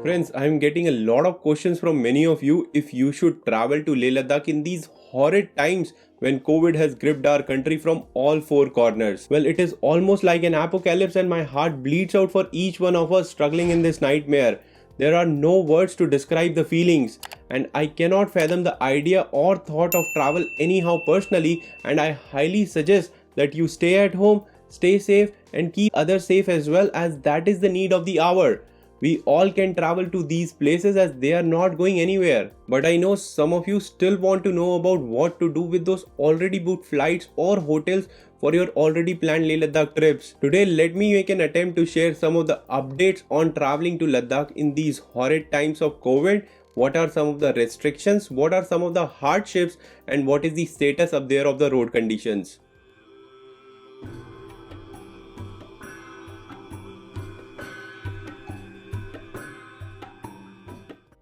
Friends, I am getting a lot of questions from many of you if you should travel to Leh Ladakh in these horrid times when COVID has gripped our country from all four corners. Well, it is almost like an apocalypse and my heart bleeds out for each one of us struggling in this nightmare. There are no words to describe the feelings, and I cannot fathom the idea or thought of travel anyhow personally, and I highly suggest that you stay at home, stay safe and keep others safe as well, as that is the need of the hour. We all can travel to these places as they are not going anywhere. But I know some of you still want to know about what to do with those already booked flights or hotels for your already planned Leh Ladakh trips. Today, let me make an attempt to share some of the updates on traveling to Ladakh in these horrid times of COVID. What are some of the restrictions, what are some of the hardships, and what is the status up there of the road conditions.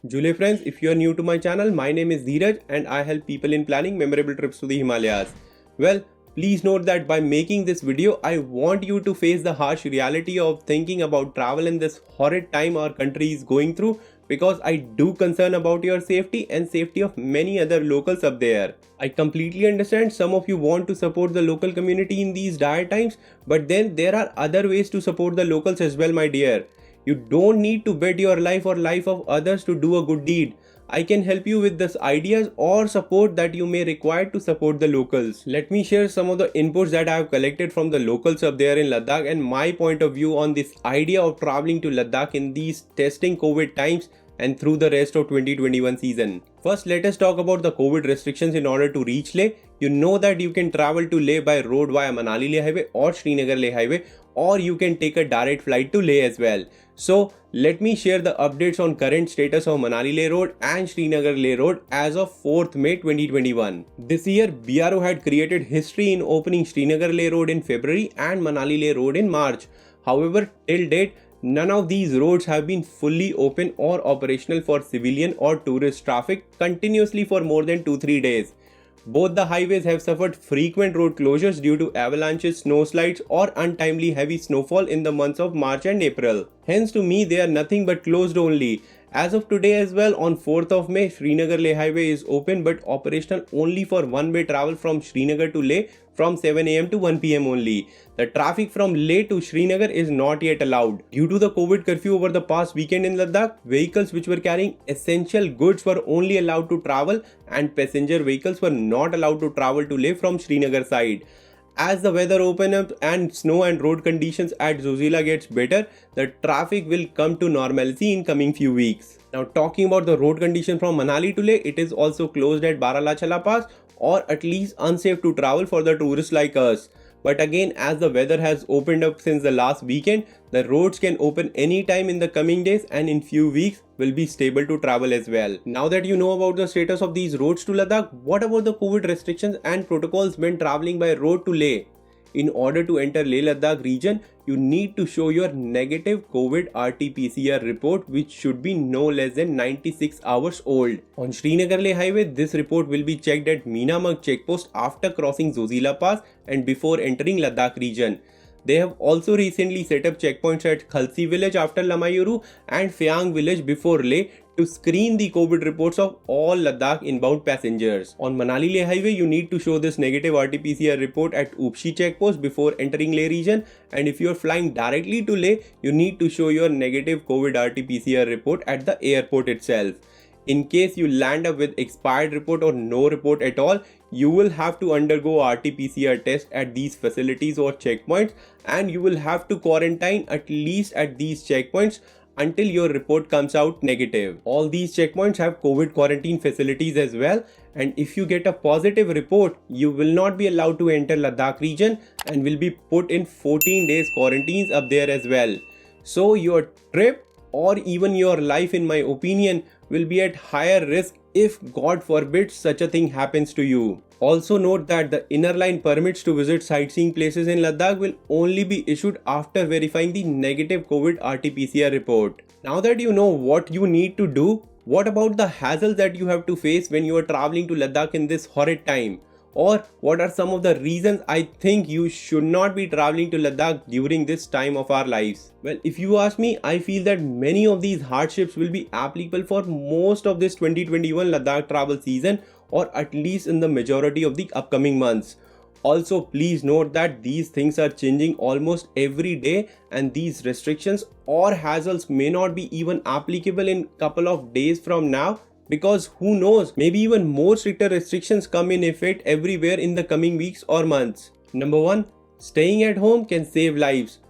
Jule friends, if you are new to my channel, my name is Dheeraj and I help people in planning memorable trips to the Himalayas. Well, please note that by making this video, I want you to face the harsh reality of thinking about travel in this horrid time our country is going through, because I do concern about your safety and safety of many other locals up there. I completely understand some of you want to support the local community in these dire times, but then there are other ways to support the locals as well, my dear. You don't need to bet your life or life of others to do a good deed. I can help you with these ideas or support that you may require to support the locals. Let me share some of the inputs that I have collected from the locals up there in Ladakh and my point of view on this idea of traveling to Ladakh in these testing COVID times and through the rest of 2021 season. First, let us talk about the COVID restrictions in order to reach Leh. You know that you can travel to Leh by road via Manali Leh Highway or Srinagar Leh Highway, or you can take a direct flight to Leh as well. So let me share the updates on current status of Manali Leh Road and Srinagar Leh Road as of 4th May 2021. This year, BRO had created history in opening Srinagar Leh Road in February and Manali Leh Road in March. However, till date, none of these roads have been fully open or operational for civilian or tourist traffic continuously for more than 2-3 days. Both the highways have suffered frequent road closures due to avalanches, snowslides or untimely heavy snowfall in the months of March and April. Hence to me they are nothing but closed only. As of today as well, on 4th of May, Srinagar Leh Highway is open but operational only for one-way travel from Srinagar to Leh from 7 am to 1 pm only. The traffic from Leh to Srinagar is not yet allowed. Due to the COVID curfew over the past weekend in Ladakh, vehicles which were carrying essential goods were only allowed to travel and passenger vehicles were not allowed to travel to Leh from Srinagar side. As the weather opens up and snow and road conditions at Zojila gets better, the traffic will come to normalcy in coming few weeks. Now talking about the road condition from Manali to Leh, it is also closed at Baralachala Pass, or at least unsafe to travel for the tourists like us. But again, as the weather has opened up since the last weekend, the roads can open anytime in the coming days and in few weeks will be stable to travel as well. Now that you know about the status of these roads to Ladakh, what about the COVID restrictions and protocols when traveling by road to Leh? In order to enter Leh Ladakh region, you need to show your negative COVID RT-PCR report, which should be no less than 96 hours old. On Srinagar Leh Highway, this report will be checked at Meenamag checkpost after crossing Zojila Pass and before entering Ladakh region. They have also recently set up checkpoints at Khalsi village after Lamayuru and Pheang village before Leh to screen the COVID reports of all Ladakh inbound passengers. On Manali Leh Highway, you need to show this negative RT-PCR report at Upshi checkpost before entering Leh region, and if you are flying directly to Leh, you need to show your negative COVID RT-PCR report at the airport itself. In case you land up with expired report or no report at all, you will have to undergo RT-PCR test at these facilities or checkpoints, and you will have to quarantine at least at these checkpoints until your report comes out negative. All these checkpoints have COVID quarantine facilities as well, and if you get a positive report, you will not be allowed to enter Ladakh region and will be put in 14 days quarantines up there as well. So your trip or even your life, in my opinion, will be at higher risk if God forbid such a thing happens to you. Also note that the inner line permits to visit sightseeing places in Ladakh will only be issued after verifying the negative COVID RT-PCR report. Now that you know what you need to do, what about the hassles that you have to face when you are traveling to Ladakh in this horrid time? or what are some of the reasons I think you should not be traveling to Ladakh during this time of our lives? Well, if you ask me, I feel that many of these hardships will be applicable for most of this 2021 Ladakh travel season, or at least in the majority of the upcoming months. Also, please note that these things are changing almost every day, and these restrictions or hassles may not be even applicable in couple of days from now, because who knows, maybe even more stricter restrictions come in effect everywhere in the coming weeks or months. Number 1, staying at home can save lives.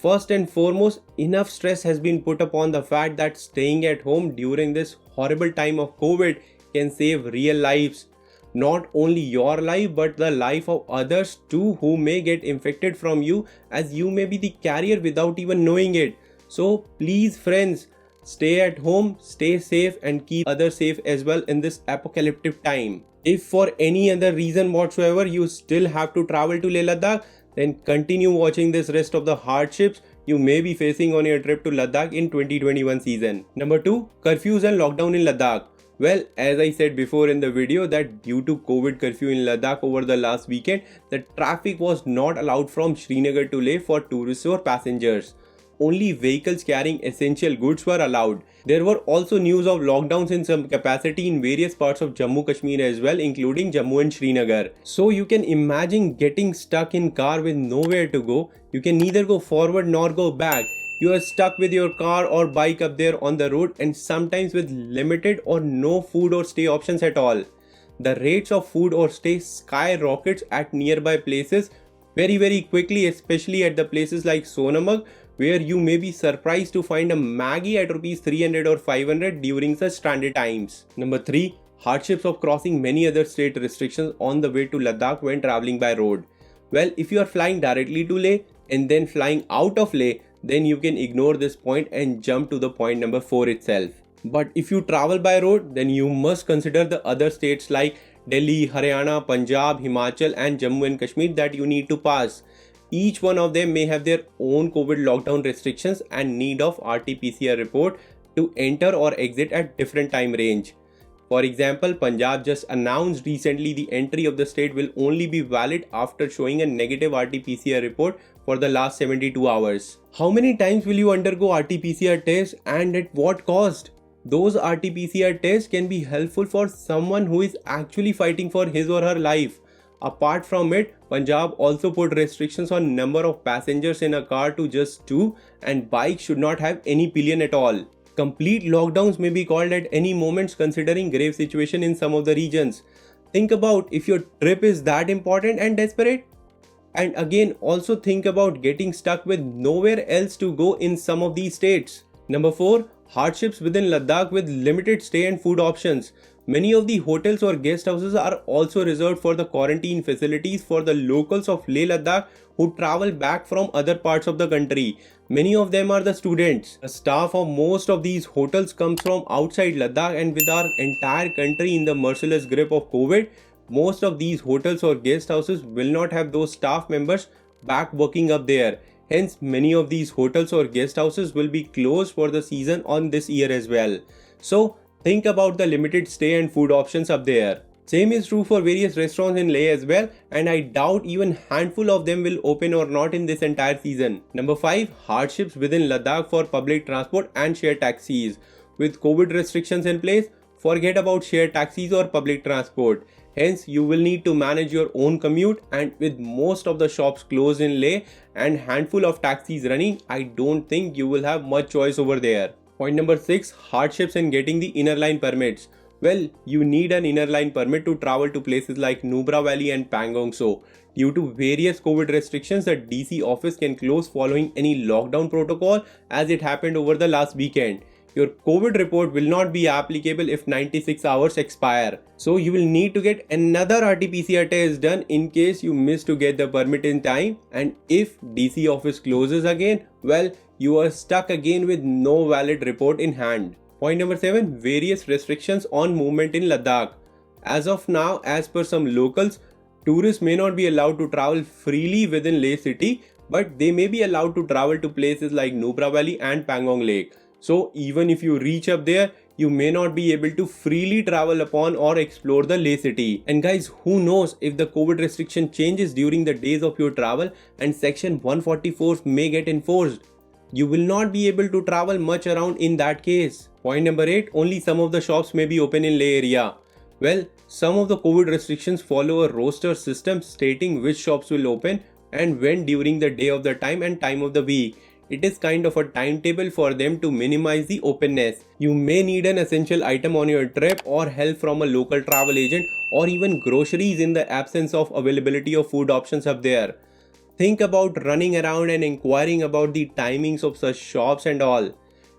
First and foremost, enough stress has been put upon the fact that staying at home during this horrible time of COVID can save real lives. Not only your life but the life of others too, who may get infected from you, as you may be the carrier without even knowing it. So please friends, stay at home, stay safe, and keep others safe as well in this apocalyptic time. If for any other reason whatsoever you still have to travel to Leh Ladakh, then continue watching this rest of the hardships you may be facing on your trip to Ladakh in 2021 season. Number 2, curfews and lockdown in Ladakh. Well, as I said before in the video, that due to COVID curfew in Ladakh over the last weekend, the traffic was not allowed from Srinagar to Leh for tourists or passengers. Only vehicles carrying essential goods were allowed. There were also news of lockdowns in some capacity in various parts of Jammu Kashmir as well, including Jammu and Srinagar. So you can imagine getting stuck in car with nowhere to go. You can neither go forward nor go back. You are stuck with your car or bike up there on the road, and sometimes with limited or no food or stay options at all. The rates of food or stay skyrockets at nearby places very quickly, especially at the places like Sonamag, where you may be surprised to find a Maggie at rupees 300 or 500 during such standard times. Number 3, hardships of crossing many other state restrictions on the way to Ladakh when traveling by road. Well, if you are flying directly to Leh and then flying out of Leh, then you can ignore this point and jump to the point number 4 itself. But if you travel by road, then you must consider the other states like Delhi, Haryana, Punjab, Himachal and Jammu and Kashmir that you need to pass. Each one of them may have their own COVID lockdown restrictions and need of RT-PCR report to enter or exit at different time range. For example, Punjab just announced recently the entry of the state will only be valid after showing a negative RT-PCR report for the last 72 hours. How many times will you undergo RT-PCR tests and at what cost? Those RT-PCR tests can be helpful for someone who is actually fighting for his or her life. Apart from it, Punjab also put restrictions on number of passengers in a car to just 2, and bikes should not have any pillion at all. Complete lockdowns may be called at any moment considering grave situation in some of the regions. Think about if your trip is that important and desperate. And again, also think about getting stuck with nowhere else to go in some of these states. Number 4, hardships within Ladakh with limited stay and food options. Many of the hotels or guest houses are also reserved for the quarantine facilities for the locals of Leh Ladakh who travel back from other parts of the country. Many of them are the students. The staff of most of these hotels comes from outside Ladakh, and with our entire country in the merciless grip of COVID, most of these hotels or guest houses will not have those staff members back working up there. Hence, many of these hotels or guest houses will be closed for the season on this year as well. So, think about the limited stay and food options up there. Same is true for various restaurants in Leh as well, and I doubt even handful of them will open or not in this entire season. Number 5, hardships within Ladakh for public transport and shared taxis. With COVID restrictions in place, forget about shared taxis or public transport. Hence, you will need to manage your own commute, and with most of the shops closed in Leh and handful of taxis running, I don't think you will have much choice over there. Point number 6, hardships in getting the inner line permits. Well, you need an inner line permit to travel to places like Nubra Valley and Pangong So. Due to various COVID restrictions, the DC office can close following any lockdown protocol, as it happened over the last weekend. Your COVID report will not be applicable if 96 hours expire. So you will need to get another RT-PCR test done in case you miss to get the permit in time, and if DC office closes again, well, you are stuck again with no valid report in hand. Point number 7, various restrictions on movement in Ladakh. As of now, as per some locals, tourists may not be allowed to travel freely within Leh city, but they may be allowed to travel to places like Nubra Valley and Pangong Lake. So even if you reach up there, you may not be able to freely travel upon or explore the Leh city. And guys, who knows if the COVID restriction changes during the days of your travel and section 144 may get enforced. You will not be able to travel much around in that case. Point number 8, only some of the shops may be open in Leh area. Well, some of the COVID restrictions follow a roster system stating which shops will open and when during the day of the time and time of the week. It is kind of a timetable for them to minimize the openness. You may need an essential item on your trip or help from a local travel agent or even groceries in the absence of availability of food options up there. Think about running around and inquiring about the timings of such shops and all.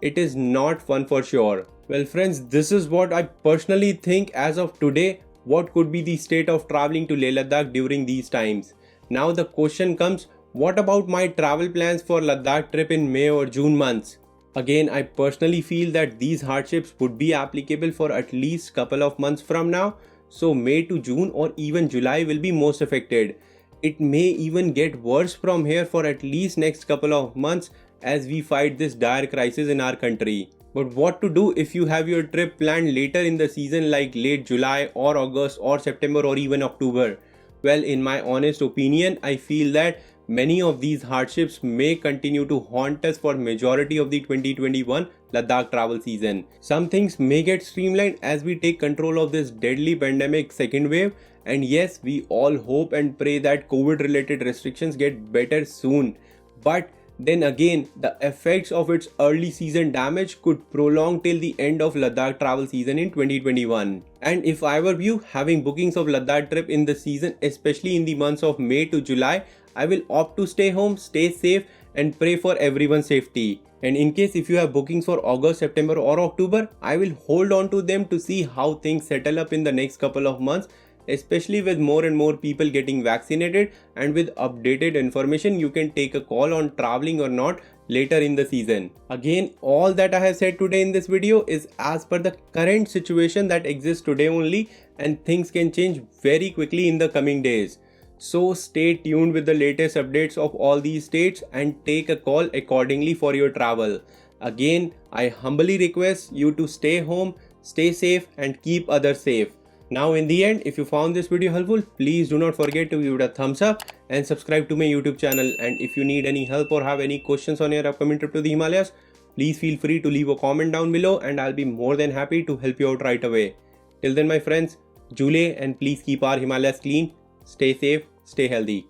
It is not fun for sure. Well friends, this is what I personally think as of today what could be the state of traveling to Leh Ladakh during these times. Now the question comes, what about my travel plans for Ladakh trip in May or June months? Again, I personally feel that these hardships would be applicable for at least couple of months from now. So May to June or even July will be most affected. It may even get worse from here for at least next couple of months as we fight this dire crisis in our country. But what to do if you have your trip planned later in the season like late July or August or September or even October? Well, in my honest opinion, I feel that many of these hardships may continue to haunt us for majority of the 2021 Ladakh travel season. Some things may get streamlined as we take control of this deadly pandemic second wave, and yes, we all hope and pray that COVID related restrictions get better soon. But then again, the effects of its early season damage could prolong till the end of Ladakh travel season in 2021. And if I were you, having bookings of Ladakh trip in the season, especially in the months of May to July, I will opt to stay home, stay safe and pray for everyone's safety. And in case if you have bookings for August, September or October, I will hold on to them to see how things settle up in the next couple of months. Especially with more and more people getting vaccinated and with updated information, you can take a call on traveling or not later in the season. Again, all that I have said today in this video is as per the current situation that exists today only, and things can change very quickly in the coming days. So stay tuned with the latest updates of all these states and take a call accordingly for your travel. Again, I humbly request you to stay home, stay safe and keep others safe. Now in the end, if you found this video helpful, please do not forget to give it a thumbs up and subscribe to my YouTube channel. And if you need any help or have any questions on your upcoming trip to the Himalayas, please feel free to leave a comment down below and I'll be more than happy to help you out right away. Till then my friends, Jule, and please keep our Himalayas clean, stay safe, stay healthy.